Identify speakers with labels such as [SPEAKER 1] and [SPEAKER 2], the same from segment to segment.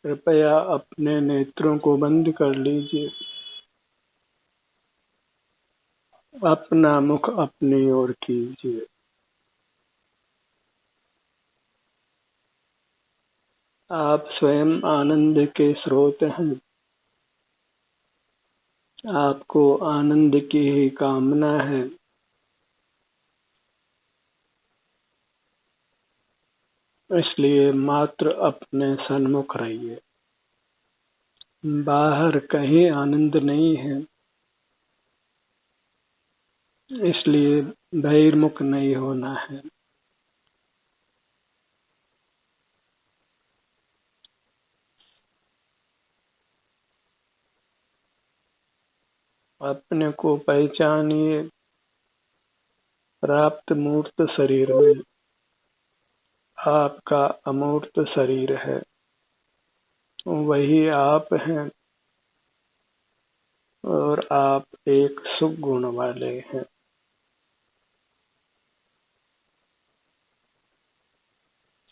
[SPEAKER 1] कृपया अपने नेत्रों को बंद कर लीजिए। अपना मुख अपनी ओर कीजिए। आप स्वयं आनंद के स्रोत हैं। आपको आनंद की ही कामना है। इसलिए मात्र अपने सन्मुख रहिए। बाहर कहीं आनंद नहीं है, इसलिए बहिर्मुख नहीं होना है। अपने को पहचानिए। प्राप्त मूर्त शरीर में आपका अमूर्त शरीर है। वही आप हैं और आप एक सुख गुण वाले हैं।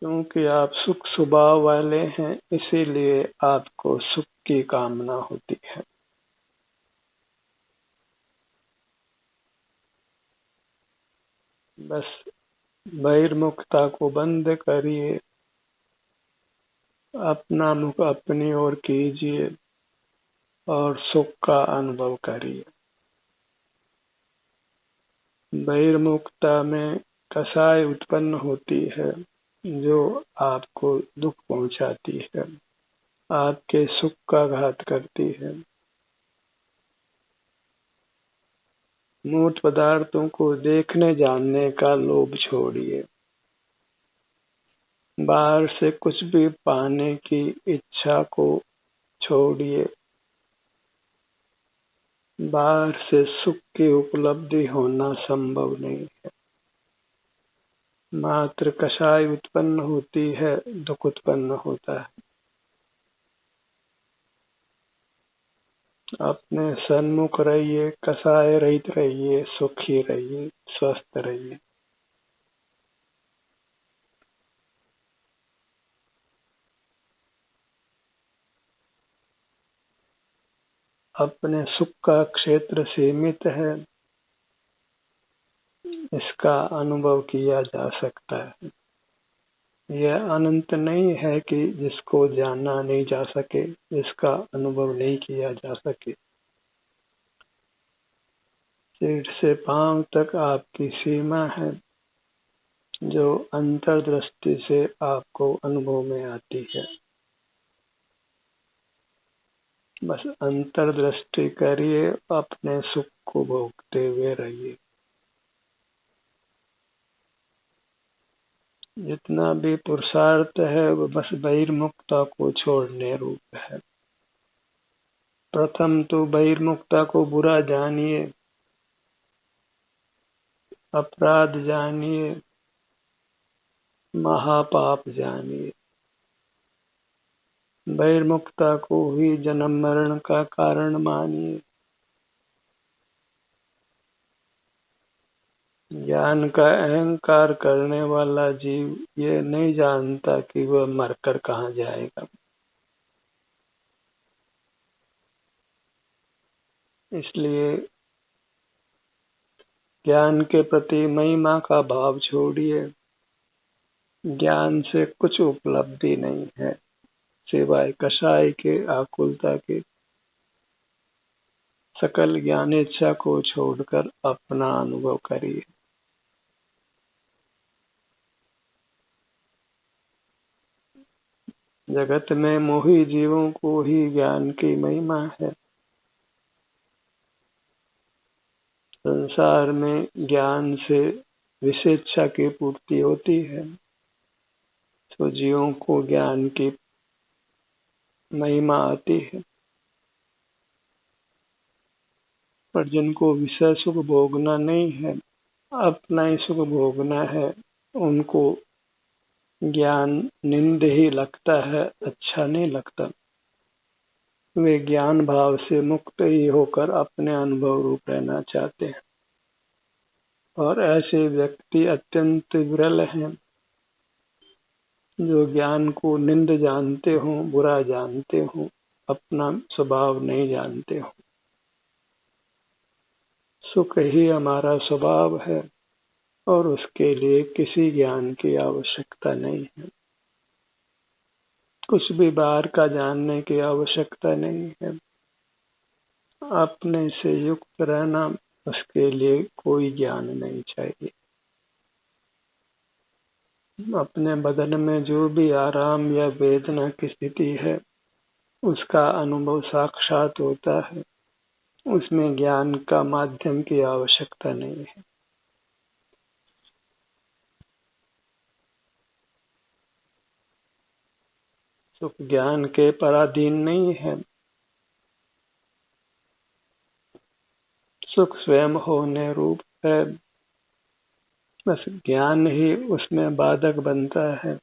[SPEAKER 1] क्योंकि आप सुख स्वभाव वाले हैं, इसीलिए आपको सुख की कामना होती है। बस बहिर्मुखता को बंद करिए। अपना मुख अपनी ओर कीजिए और सुख का अनुभव करिए। बहिर्मुखता में कसाय उत्पन्न होती है जो आपको दुख पहुंचाती है, आपके सुख का घात करती है। मूर्त पदार्थों को देखने जानने का लोभ छोड़िए। बाहर से कुछ भी पाने की इच्छा को छोड़िए। बाहर से सुख की उपलब्धि होना संभव नहीं है। मात्र कषाय उत्पन्न होती है, दुख उत्पन्न होता है। अपने सन्मुख रहिए, कषाय रहित रहिए, सुखी रहिए, स्वस्थ रहिए। अपने सुख का क्षेत्र सीमित है, इसका अनुभव किया जा सकता है। यह अनंत नहीं है कि जिसको जाना नहीं जा सके, जिसका अनुभव नहीं किया जा सके। सिर से पांव तक आपकी सीमा है, जो अंतर्दृष्टि से आपको अनुभव में आती है। बस अंतर्दृष्टि करिए, अपने सुख को भोगते हुए रहिए। जितना भी पुरुषार्थ है वो बस बहिर्मुखता को छोड़ने रूप है। प्रथम तो बहिर्मुखता को बुरा जानिए, अपराध जानिए, महापाप जानिए। बहिर्मुखता को ही जन्म मरण का कारण मानिए। ज्ञान का अहंकार करने वाला जीव ये नहीं जानता कि वह मरकर कहाँ जाएगा। इसलिए ज्ञान के प्रति महिमा का भाव छोड़िए। ज्ञान से कुछ उपलब्धि नहीं है सिवाय कषाय के, आकुलता के। सकल ज्ञानेच्छा को छोड़कर अपना अनुभव करिए। जगत में मोही जीवों को ही ज्ञान की महिमा है। संसार में ज्ञान से विशेच्छा की पूर्ति होती है, तो जीवों को ज्ञान की महिमा आती है। पर जिनको विषय सुख भोगना नहीं है, अपना ही सुख भोगना है, उनको ज्ञान निंद ही लगता है, अच्छा नहीं लगता। वे ज्ञान भाव से मुक्त ही होकर अपने अनुभव रूप रहना चाहते हैं, और ऐसे व्यक्ति अत्यंत विरल हैं। जो ज्ञान को निंद जानते हो, बुरा जानते हो, अपना स्वभाव नहीं जानते हो। सुख ही हमारा स्वभाव है और उसके लिए किसी ज्ञान की आवश्यकता नहीं है। कुछ भी बाहर का जानने की आवश्यकता नहीं है। अपने से युक्त रहना, उसके लिए कोई ज्ञान नहीं चाहिए। अपने बदन में जो भी आराम या वेदना की स्थिति है, उसका अनुभव साक्षात होता है। उसमें ज्ञान का माध्यम की आवश्यकता नहीं है। सुख ज्ञान के पराधीन नहीं है। सुख स्वयं होने रूप है, बस ज्ञान ही उसमें बाधक बनता है।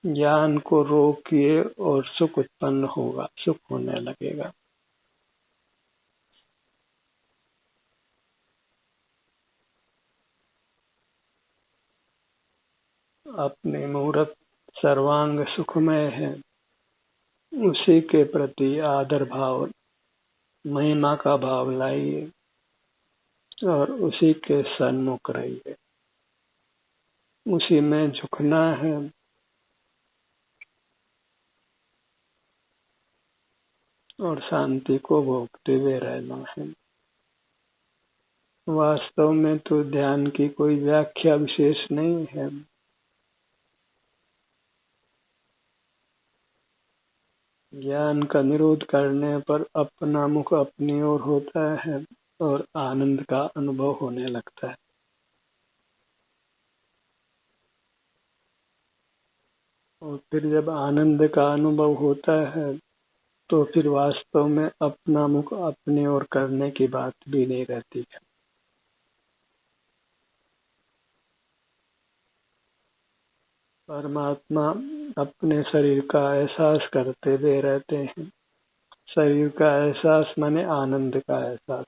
[SPEAKER 1] ज्ञान को रोकिए और सुख उत्पन्न होगा, सुख होने लगेगा। अपने मुहूर्त सर्वांग सुखमय है, उसी के प्रति आदर भाव, महिमा का भाव लाइए और उसी के सन्मुख रहिए। उसी में झुकना है और शांति को भोगते हुए रहना है। वास्तव में तो ध्यान की कोई व्याख्या विशेष नहीं है। ज्ञान का निरोध करने पर अपना मुख अपनी ओर होता है और आनंद का अनुभव होने लगता है। और फिर जब आनंद का अनुभव होता है तो फिर वास्तव में अपना मुख अपनी ओर करने की बात भी नहीं रहती है। परमात्मा अपने शरीर का एहसास करते हुए रहते हैं। शरीर का एहसास माने आनंद का एहसास,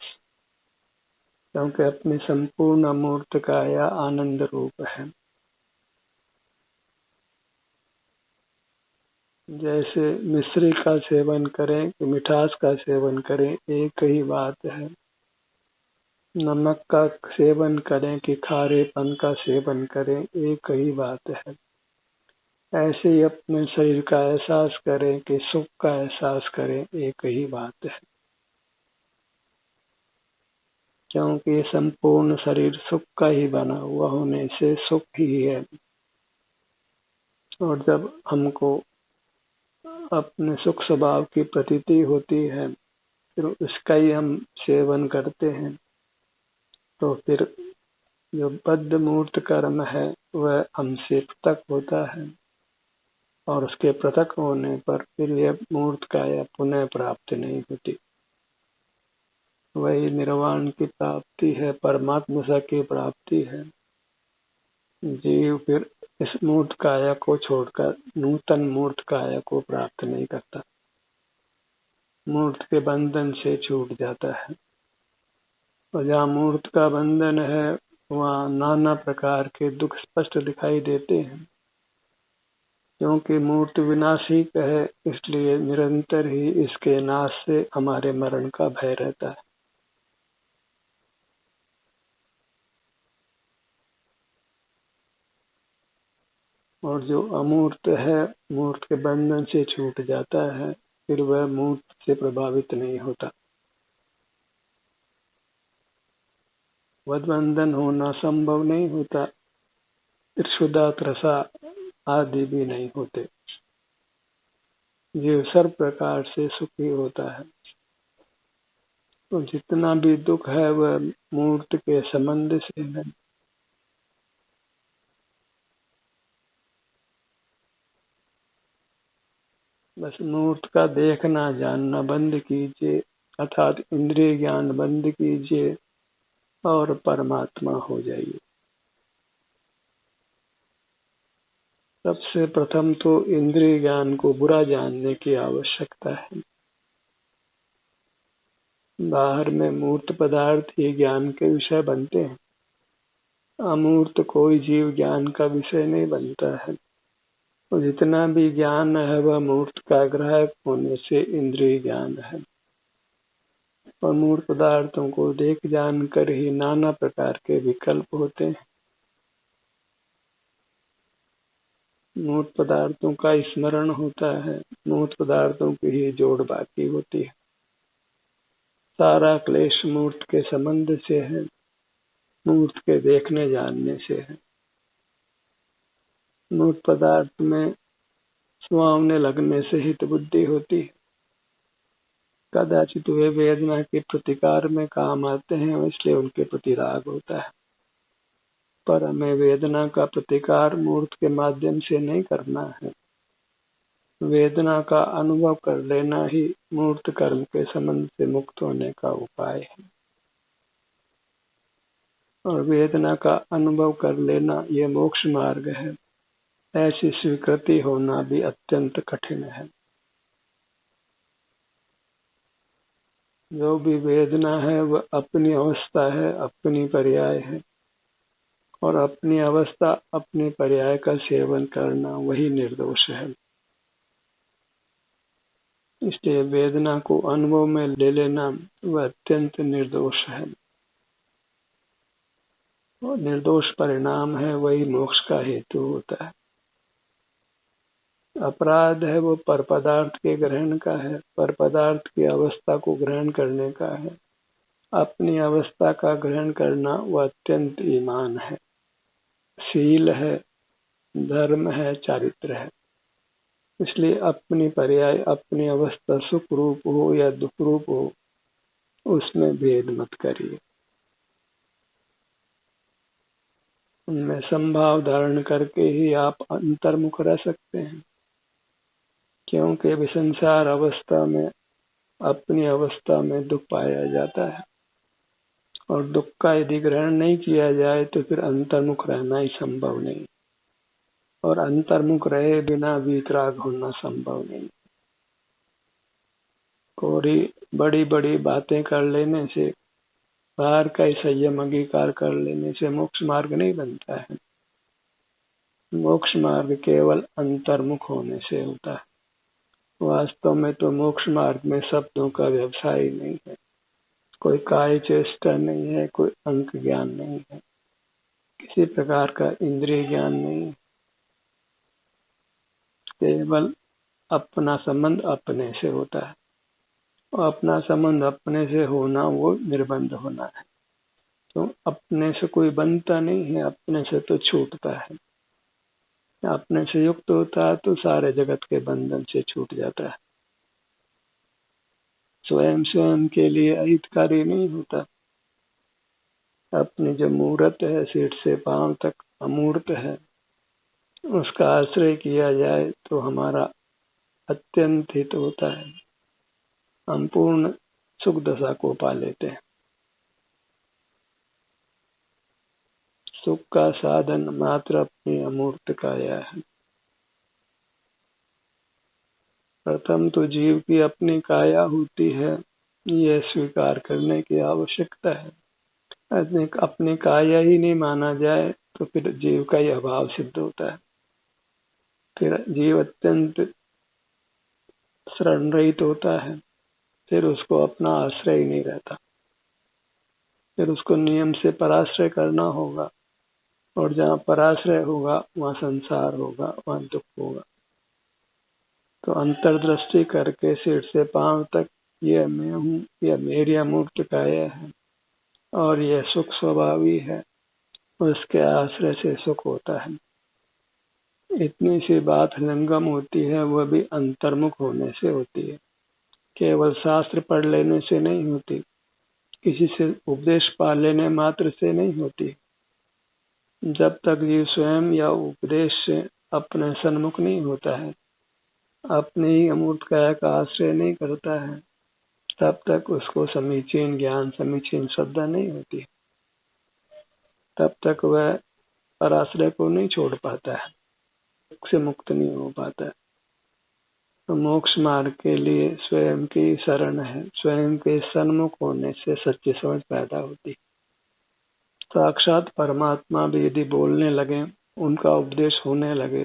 [SPEAKER 1] क्योंकि अपनी संपूर्ण अमूर्त काया आनंद रूप है। जैसे मिश्री का सेवन करें कि मिठास का सेवन करें, एक ही बात है। नमक का सेवन करें कि खारेपन का सेवन करें, एक ही बात है। ऐसे ही अपने शरीर का एहसास करें कि सुख का एहसास करें, एक ही बात है। क्योंकि ये संपूर्ण शरीर सुख का ही बना हुआ होने से सुख ही है। और जब हमको अपने सुख स्वभाव की प्रतीति होती है, फिर उसका ही हम सेवन करते हैं, तो फिर जो बद्ध मूर्त कर्म है वह हमसे पृथक होता है और उसके पृथक होने पर फिर यह मूर्त काया पुनः प्राप्त नहीं होती। वही निर्वाण की प्राप्ति है, परमात्मा की प्राप्ति है। जीव फिर इस मूर्त काया को छोड़कर नूतन मूर्त काया को प्राप्त नहीं करता, मूर्त के बंधन से छूट जाता है। और जहाँ मूर्त का बंधन है वहाँ नाना प्रकार के दुख स्पष्ट दिखाई देते हैं। क्योंकि मूर्त विनाशी है, इसलिए निरंतर ही इसके नाश से हमारे मरण का भय रहता है। और जो अमूर्त है, मूर्त के बंधन से छूट जाता है, फिर वह मूर्त से प्रभावित नहीं होता। वधबंधन होना संभव नहीं होता, क्षुधा त्रसा आदि भी नहीं होते। ये सर्व प्रकार से सुखी होता है। तो जितना भी दुख है वह मूर्त के संबंध से है। बस मूर्त का देखना जानना बंद कीजिए, अर्थात इंद्रिय ज्ञान बंद कीजिए और परमात्मा हो जाइए। सबसे प्रथम तो इंद्रिय ज्ञान को बुरा जानने की आवश्यकता है। बाहर में मूर्त पदार्थ ही ज्ञान के विषय बनते हैं, अमूर्त कोई जीव ज्ञान का विषय नहीं बनता है। और जितना भी ज्ञान है वह मूर्त का ग्राहक होने से इंद्रिय ज्ञान है। और मूर्त पदार्थों को देख जानकर ही नाना प्रकार के विकल्प होते हैं। मूर्त पदार्थों का स्मरण होता है, मूर्त पदार्थों की ही जोड़ बाकी होती है। सारा क्लेश मूर्त के संबंध से है, मूर्त के देखने जानने से है। मूर्त पदार्थ में सुहावने लगने से हित बुद्धि होती है। कदाचित वे वेदना के प्रतिकार में काम आते हैं, इसलिए उनके प्रति राग होता है। पर हमें वेदना का प्रतिकार मूर्त के माध्यम से नहीं करना है। वेदना का अनुभव कर लेना ही मूर्त कर्म के संबंध से मुक्त होने का उपाय है। और वेदना का अनुभव कर लेना यह मोक्ष मार्ग है, ऐसी स्वीकृति होना भी अत्यंत कठिन है। जो भी वेदना है वह अपनी अवस्था है, अपनी पर्याय है। और अपनी अवस्था अपने पर्याय का सेवन करना वही निर्दोष है। इसलिए वेदना को अनुभव में ले लेना वह अत्यंत निर्दोष है। और निर्दोष परिणाम है वही मोक्ष का हेतु होता है। अपराध है वो पर पदार्थ के ग्रहण का है, पर पदार्थ की अवस्था को ग्रहण करने का है। अपनी अवस्था का ग्रहण करना वह अत्यंत ईमान है, शील है, धर्म है, चारित्र है। इसलिए अपनी पर्याय, अपनी अवस्था सुख रूप हो या दुख रूप हो, उसमें भेद मत करिए। उनमें संभाव धारण करके ही आप अंतर्मुख रह सकते हैं। क्योंकि विसंसार अवस्था में अपनी अवस्था में दुख पाया जाता है, और दुख का यदि ग्रहण नहीं किया जाए तो फिर अंतर्मुख रहना ही संभव नहीं। और अंतर्मुख रहे बिना वीतराग होना संभव नहीं। कोरी बड़ी बड़ी बातें कर लेने से, बाहर का ही संयम अंगीकार कर लेने से मोक्ष मार्ग नहीं बनता है। मोक्ष मार्ग केवल अंतर्मुख होने से होता है। वास्तव में तो मोक्ष मार्ग में शब्दों का व्यवसाय नहीं है, कोई काय चेष्टा नहीं है, कोई अंक ज्ञान नहीं है, किसी प्रकार का इंद्रिय ज्ञान नहीं है। केवल अपना संबंध अपने से होता है। और अपना संबंध अपने से होना वो निर्बंध होना है। तो अपने से कोई बनता नहीं है, अपने से तो छूटता है। अपने से युक्त होता है तो सारे जगत के बंधन से छूट जाता है। स्वयं स्वयं के लिए अहितकारी नहीं होता। अपनी जो मूर्त है, सिर से पांव तक अमूर्त है, उसका आश्रय किया जाए तो हमारा अत्यंत हित होता है। हम पूर्ण सुख दशा को पा लेते हैं। सुख का साधन मात्र अपनी अमूर्त काया है। प्रथम तो जीव की अपनी काया होती है, यह स्वीकार करने की आवश्यकता है। अपनी काया ही नहीं माना जाए तो फिर जीव का ही अभाव सिद्ध होता है। फिर जीव अत्यंत शरण रहित होता है, फिर उसको अपना आश्रय ही नहीं रहता। फिर उसको नियम से पराश्रय करना होगा, और जहाँ पराश्रय होगा वहाँ संसार होगा, वहाँ दुख होगा। तो अंतर्दृष्टि करके सिर से पांव तक यह मैं हूँ, यह मेरी अमूर्त काया है और यह सुख स्वभावी है, उसके आश्रय से सुख होता है। इतनी सी बात हृदयंगम होती है, वह भी अंतर्मुख होने से होती है। केवल शास्त्र पढ़ लेने से नहीं होती, किसी से उपदेश पा लेने मात्र से नहीं होती। जब तक जीव स्वयं या उपदेश से अपने सन्मुख नहीं होता है, अपने ही अमूर्त काया का आश्रय नहीं करता है, तब तक उसको समीचीन ज्ञान, समीचीन श्रद्धा नहीं होती। तब तक वह पराश्रय को नहीं छोड़ पाता है, से मुक्त नहीं हो पाता है। तो मोक्ष मार्ग के लिए स्वयं की शरण है। स्वयं के सन्मुख होने से सच्ची समझ पैदा होती। साक्षात परमात्मा भी यदि बोलने लगे, उनका उपदेश होने लगे,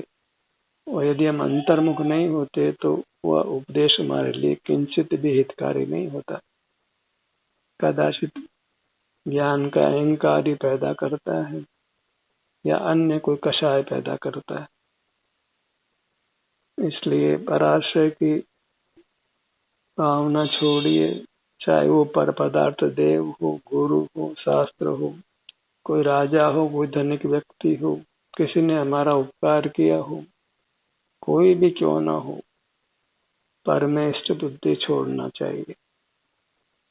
[SPEAKER 1] और यदि हम अंतर्मुख नहीं होते तो वह उपदेश हमारे लिए किंचित भी हितकारी नहीं होता। कदाचित ज्ञान का अहंकार ही पैदा करता है या अन्य कोई कषाय पैदा करता है। इसलिए पराशय की भावना छोड़िए, चाहे वो पर पदार्थ देव हो, गुरु हो, शास्त्र हो, कोई राजा हो, कोई धनिक व्यक्ति हो, किसी ने हमारा उपकार किया हो, कोई भी क्यों ना हो, पर में इष्ट बुद्धि छोड़ना चाहिए।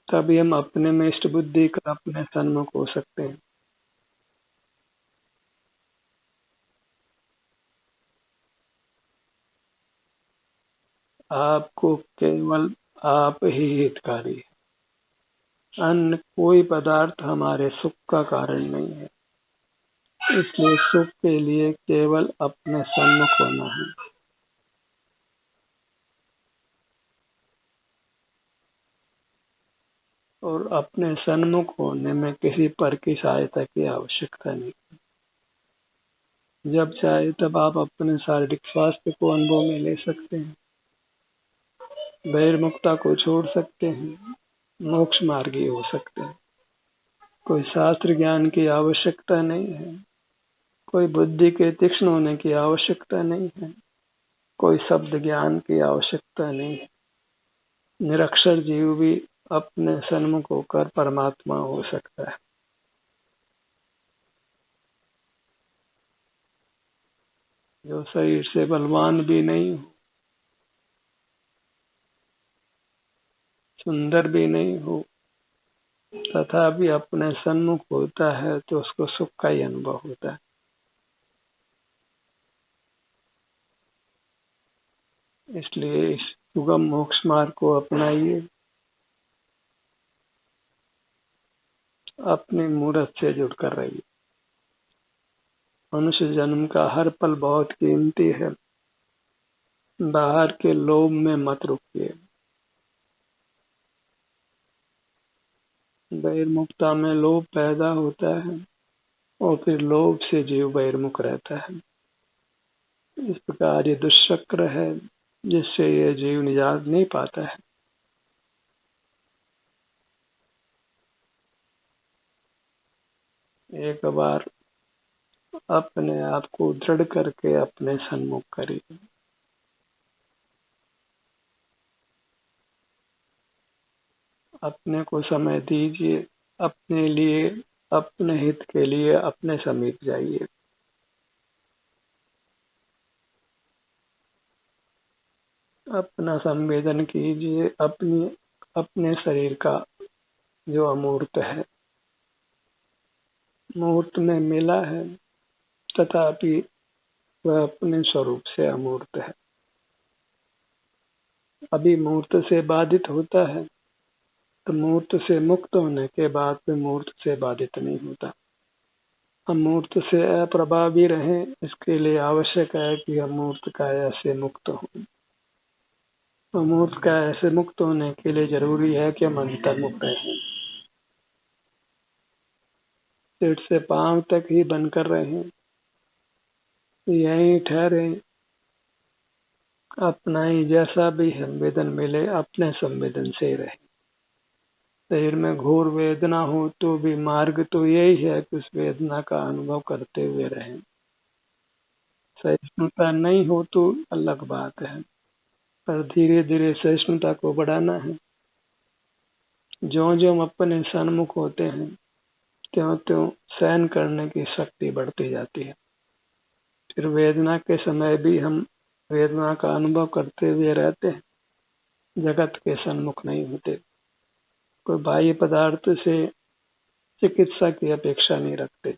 [SPEAKER 1] तभी हम अपने में इष्ट बुद्धि का अपने सन्मुख हो सकते हैं। आपको केवल आप ही हितकारी है, अन्य कोई पदार्थ हमारे सुख का कारण नहीं है। इसलिए सुख के लिए केवल अपने सन्मुख होना है। और अपने सन्मुख होने में किसी पर की सहायता की आवश्यकता नहीं। जब चाहे तब आप अपने शारीरिक स्वास्थ्य को अनुभव में ले सकते हैं, बहिर्मुखता को छोड़ सकते हैं, मोक्ष मार्गी हो सकते हैं। कोई शास्त्र ज्ञान की आवश्यकता नहीं है, कोई बुद्धि के तीक्ष्ण होने की आवश्यकता नहीं है, कोई शब्द ज्ञान की आवश्यकता नहीं है। निरक्षर जीव भी अपने सन्मुख होकर परमात्मा हो सकता है। जो शरीर से बलवान भी नहीं हो, सुंदर भी नहीं हो, तथापि अपने सन्मुख होता है तो उसको सुख का ही अनुभव होता है। इसलिए इस सुगम मोक्ष मार्ग को अपनाइए, अपनी मूर्त से जुड़कर रहिए। मनुष्य जन्म का हर पल बहुत कीमती है। बाहर के लोभ में मत रुकिए। बहिर्मुखता में लोभ पैदा होता है और फिर लोभ से जीव बहिर्मुख रहता है। इस प्रकार ये दुष्चक्र है जिससे ये जीव निजात नहीं पाता है। एक बार अपने आप को दृढ़ करके अपने सन्मुख करिए। अपने को समय दीजिए, अपने लिए, अपने हित के लिए अपने समीप जाइए। अपना संवेदन कीजिए अपने शरीर का जो अमूर्त है। मूर्त में मिला है, तथापि वह अपने स्वरूप से अमूर्त है। अभी मूर्त से बाधित होता है तो मूर्त से मुक्त होने के बाद में मूर्त से बाधित नहीं होता। हम मूर्त से अप्रभावी रहें, इसके लिए आवश्यक है कि हम मूर्त काया से मुक्त हों। अमूर्त काया से मुक्त होने के लिए जरूरी है कि हम अंतर्मुख रहें, सिर से पांव तक ही बनकर रहें, यहीं ठहरे। अपना ही जैसा भी संवेदन मिले अपने संवेदन से रहे। शरीर में घोर वेदना हो तो भी मार्ग तो यही है कि उस वेदना का अनुभव करते हुए रहें। सहिष्णुता नहीं हो तो अलग बात है, पर धीरे धीरे सहिष्णुता को बढ़ाना है। जो जो हम अपने सन्मुख होते हैं त्यों त्यों सहन करने की शक्ति बढ़ती जाती है। फिर वेदना के समय भी हम वेदना का अनुभव करते हुए रहते हैं, जगत के सन्मुख नहीं होते। कोई बाह्य पदार्थ से चिकित्सा की अपेक्षा नहीं रखते,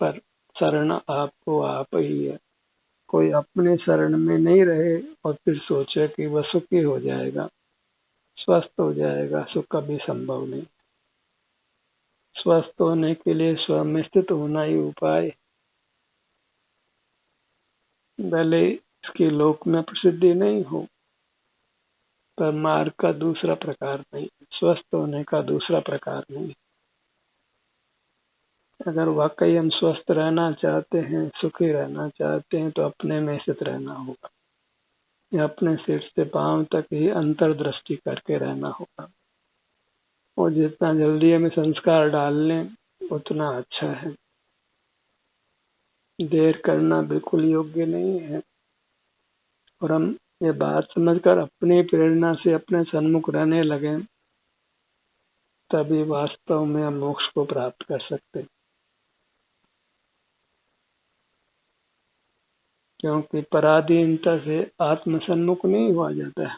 [SPEAKER 1] पर शरण आपको आप ही है। कोई अपने शरण में नहीं रहे और फिर सोचे कि वह सुखी हो जाएगा, स्वस्थ हो जाएगा, सुख कभी संभव नहीं। स्वस्थ होने के लिए स्वयं में स्थित होना ही उपाय। भले इसकी लोक में प्रसिद्धि नहीं हो, पर मार्ग का दूसरा प्रकार नहीं, स्वस्थ होने का दूसरा प्रकार नहीं। अगर वाकई हम स्वस्थ रहना चाहते हैं, सुखी रहना चाहते हैं, तो अपने में स्थित रहना होगा, या अपने सिर से पांव तक ही अंतर्दृष्टि करके रहना होगा। और जितना जल्दी हमें संस्कार डाल लें उतना अच्छा है। देर करना बिल्कुल योग्य नहीं है। और हम ये बात समझकर अपनी प्रेरणा से अपने सन्मुख रहने लगे, तभी वास्तव में हम मोक्ष को प्राप्त कर सकते हैं। क्योंकि पराधीनता से आत्म सन्मुख नहीं हुआ जाता है।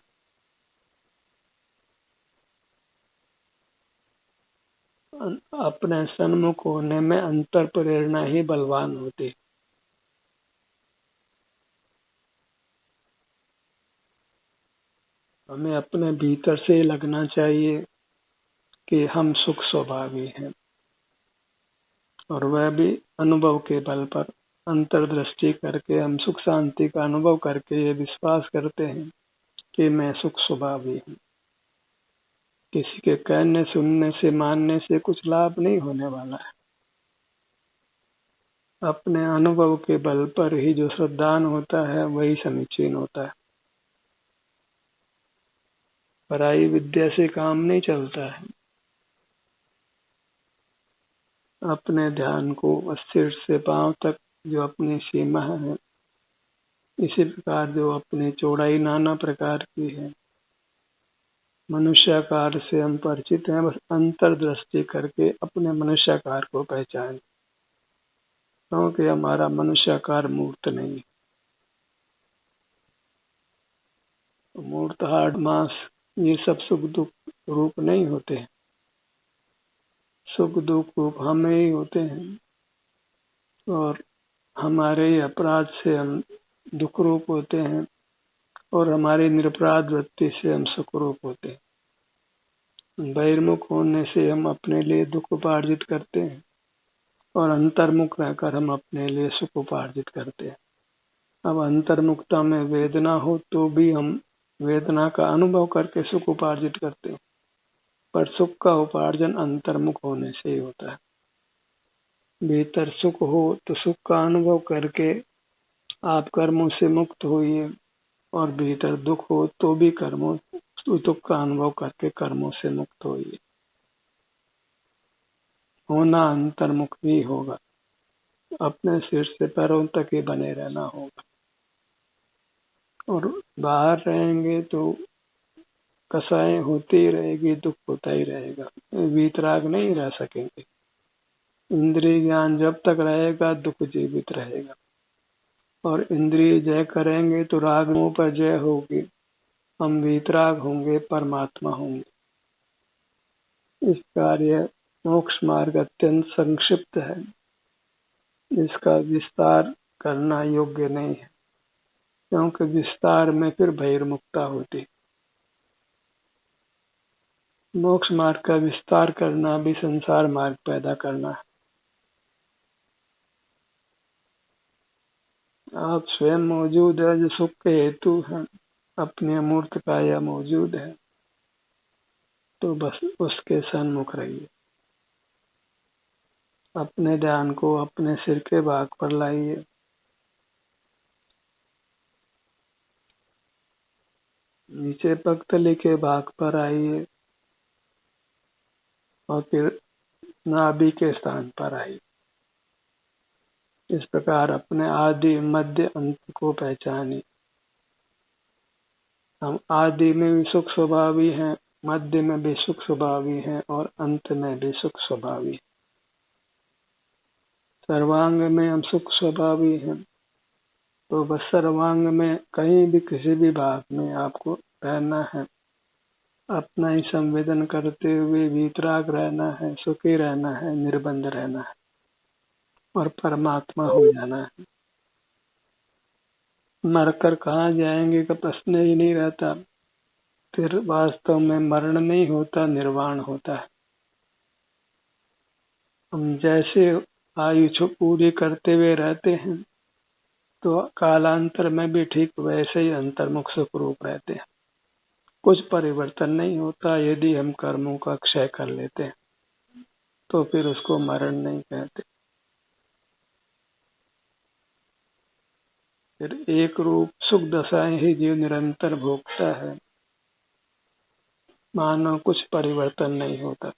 [SPEAKER 1] अपने सन्मुख होने में अंतर प्रेरणा ही बलवान होती। हमें अपने भीतर से लगना चाहिए कि हम सुख स्वभावी हैं, और वह भी अनुभव के बल पर अंतर्दृष्टि करके हम सुख शांति का अनुभव करके ये विश्वास करते हैं कि मैं सुख स्वभावी हूँ। किसी के कहने सुनने से मानने से कुछ लाभ नहीं होने वाला है। अपने अनुभव के बल पर ही जो श्रद्धान होता है वही समीचीन होता है। पराई विद्या से काम नहीं चलता है। अपने ध्यान को सिर से पांव तक जो अपनी सीमा है, इसी प्रकार जो अपनी चौड़ाई नाना प्रकार की है, मनुष्याकार से हम परिचित हैं, बस अंतर्दृष्टि करके अपने मनुष्याकार को पहचान, क्योंकि हमारा मनुष्याकार मूर्त नहीं। मूर्त हाड़ मांस ये सब सुख दुख रूप नहीं होते। सुख दुख रूप हमें ही होते हैं, और हमारे ही अपराध से हम दुख रूप होते हैं, और हमारी निरपराध वृत्ति से हम सुख रूप होते हैं। बहिर्मुख होने से हम अपने लिए दुख उपार्जित करते हैं, और अंतर्मुख रहकर हम अपने लिए सुख उपार्जित करते हैं। अब अंतर्मुखता में वेदना हो तो भी हम वेदना का अनुभव करके सुख उपार्जित करते हैं, पर सुख का उपार्जन अंतर्मुख होने से ही होता है। भीतर सुख हो तो सुख का अनुभव करके आप कर्मों से मुक्त होइए, और भीतर दुख हो तो भी कर्मों दुख का अनुभव करके कर्मों से मुक्त होइए। होना अंतर्मुख ही होगा। अपने सिर से पैरों तक ही बने रहना होगा, और बाहर रहेंगे तो कसाई होती ही रहेगी, दुख होता ही रहेगा, वीतराग नहीं रह सकेंगे। इंद्रिय ज्ञान जब तक रहेगा दुख जीवित रहेगा, और इंद्रिय जय करेंगे तो रागों पर जय होगी, हम वीतराग होंगे, परमात्मा होंगे। इस कार्य मोक्ष मार्ग अत्यंत संक्षिप्त है, इसका विस्तार करना योग्य नहीं है, क्योंकि विस्तार में फिर बहिर्मुखता होती। मोक्ष मार्ग का विस्तार करना भी संसार मार्ग पैदा करना है। आप स्वयं मौजूद है जो सुख के हेतु है, अपने अमूर्त काया मौजूद है, तो बस उसके सन्मुख रहिए। अपने ध्यान को अपने सिर के भाग पर लाइए। नीचे पगतली के भाग पर आइए, और फिर नाभि के स्थान पर आइए। इस प्रकार अपने आदि मध्य अंत को पहचानिए। हम आदि में भी सुख स्वभावी हैं, मध्य में भी सुख स्वभावी हैं, और अंत में भी सुख स्वभावी हैं। सर्वांग में हम सुख स्वभावी हैं, तो बस सर्वांग में कहीं भी किसी भी भाग में आपको रहना है, अपना ही संवेदन करते हुए वीतराग रहना है, सुखी रहना है, निर्बंध रहना है, और परमात्मा हो जाना है। मरकर कहाँ जाएंगे का प्रश्न ही नहीं रहता। फिर वास्तव में मरण नहीं होता, निर्वाण होता है। हम जैसे आयु पूरी करते हुए रहते हैं, तो कालांतर में भी ठीक वैसे ही अंतर्मुख सुख रूप रहते हैं। कुछ परिवर्तन नहीं होता। यदि हम कर्मों का क्षय कर लेते हैं तो फिर उसको मरण नहीं कहते। फिर एक रूप सुख दशाएं ही जीव निरंतर भोगता है, मानो कुछ परिवर्तन नहीं होता।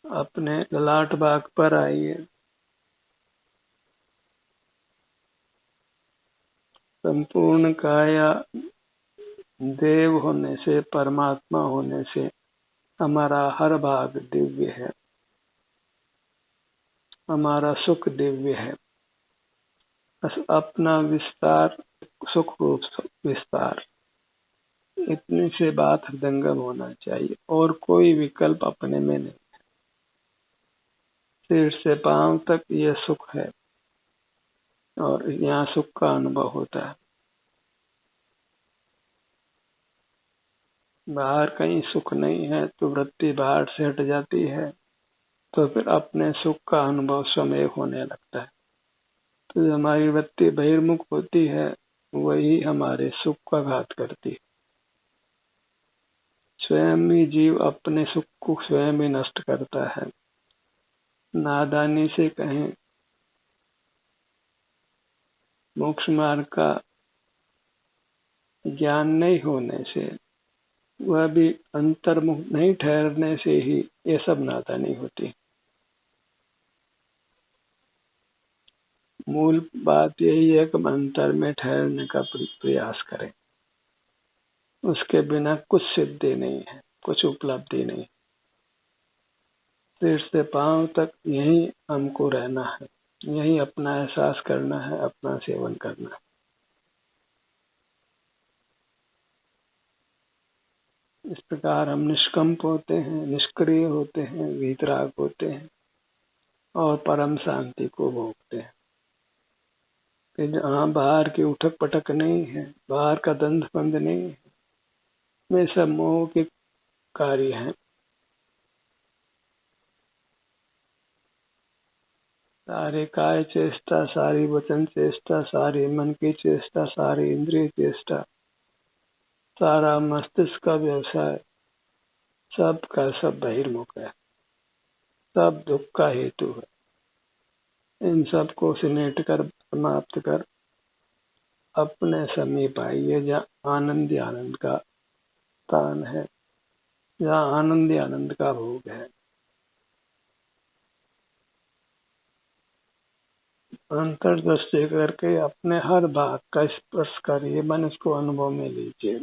[SPEAKER 1] अपने ललाट बाग पर आइए, संपूर्ण काया देव होने से, परमात्मा होने से हमारा हर भाग दिव्य है, हमारा सुख दिव्य है। बस अपना विस्तार सुख रूप विस्तार, इतने से बात हृदंगम होना चाहिए और कोई विकल्प अपने में नहीं। सिर से पांव तक यह सुख है और यहाँ सुख का अनुभव होता है। बाहर कहीं सुख नहीं है तो वृत्ति बाहर से हट जाती है, तो फिर अपने सुख का अनुभव स्वयं होने लगता है। तो हमारी वृत्ति बहिर्मुख होती है, वही हमारे सुख का घात करती है। स्वयं ही जीव अपने सुख को स्वयं ही नष्ट करता है। नादानी से कहें, मोक्ष मार्ग का ज्ञान नहीं होने से, वह भी अंतर्मुख नहीं ठहरने से ही ये सब नादानी होती। मूल बात यही है कि हम अंतर में ठहरने का प्रयास करें, उसके बिना कुछ सिद्धि नहीं है, कुछ उपलब्धि नहीं। सिर से पांव तक यही हमको रहना है, यही अपना एहसास करना है, अपना सेवन करना है। इस प्रकार हम निष्कंप होते हैं, निष्क्रिय होते हैं, वीतराग होते हैं और परम शांति को भोगते हैं। कि जहाँ बाहर की उठक पटक नहीं है, बाहर का दंध बंद नहीं है, वे सब मोह के कार्य हैं। सारे काय चेष्टा, सारी वचन चेष्टा, सारी मन की चेष्टा, सारी इंद्रिय चेष्टा, सारा मस्तिष्क का व्यवसाय, सब का सब बहिर्मुख है, सब दुख का हेतु है। इन सब को सिमेट कर समाप्त कर अपने समीप आइए, जहाँ आनंद ही आनंद का स्थान है, जहाँ आनंद ही आनंद का भोग है। अंतर्दृष्टि करके अपने हर भाग का स्पर्श करिए, मन इसको अनुभव में लीजिए।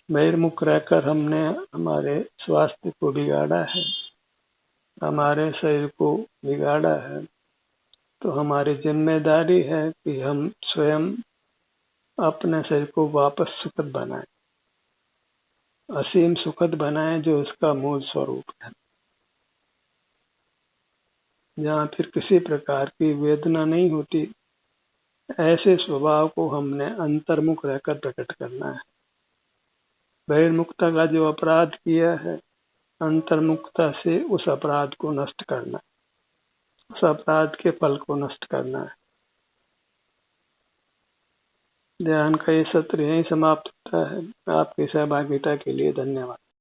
[SPEAKER 1] बहिर्मुख रहकर हमने हमारे स्वास्थ्य को बिगाड़ा है, हमारे शरीर को बिगाड़ा है, तो हमारी जिम्मेदारी है कि हम स्वयं अपने शरीर को वापस सुखद बनाएं, असीम सुखद बनाएं, जो उसका मूल स्वरूप है, जहाँ फिर किसी प्रकार की वेदना नहीं होती। ऐसे स्वभाव को हमने अंतर्मुख रहकर प्रकट करना है। बहिर्मुखता का जो अपराध किया है, अंतर्मुखता से उस अपराध को नष्ट करना, उस अपराध के फल को नष्ट करना है। ध्यान का ये सत्र यहीं समाप्त होता है। आपकी सहभागिता के लिए धन्यवाद।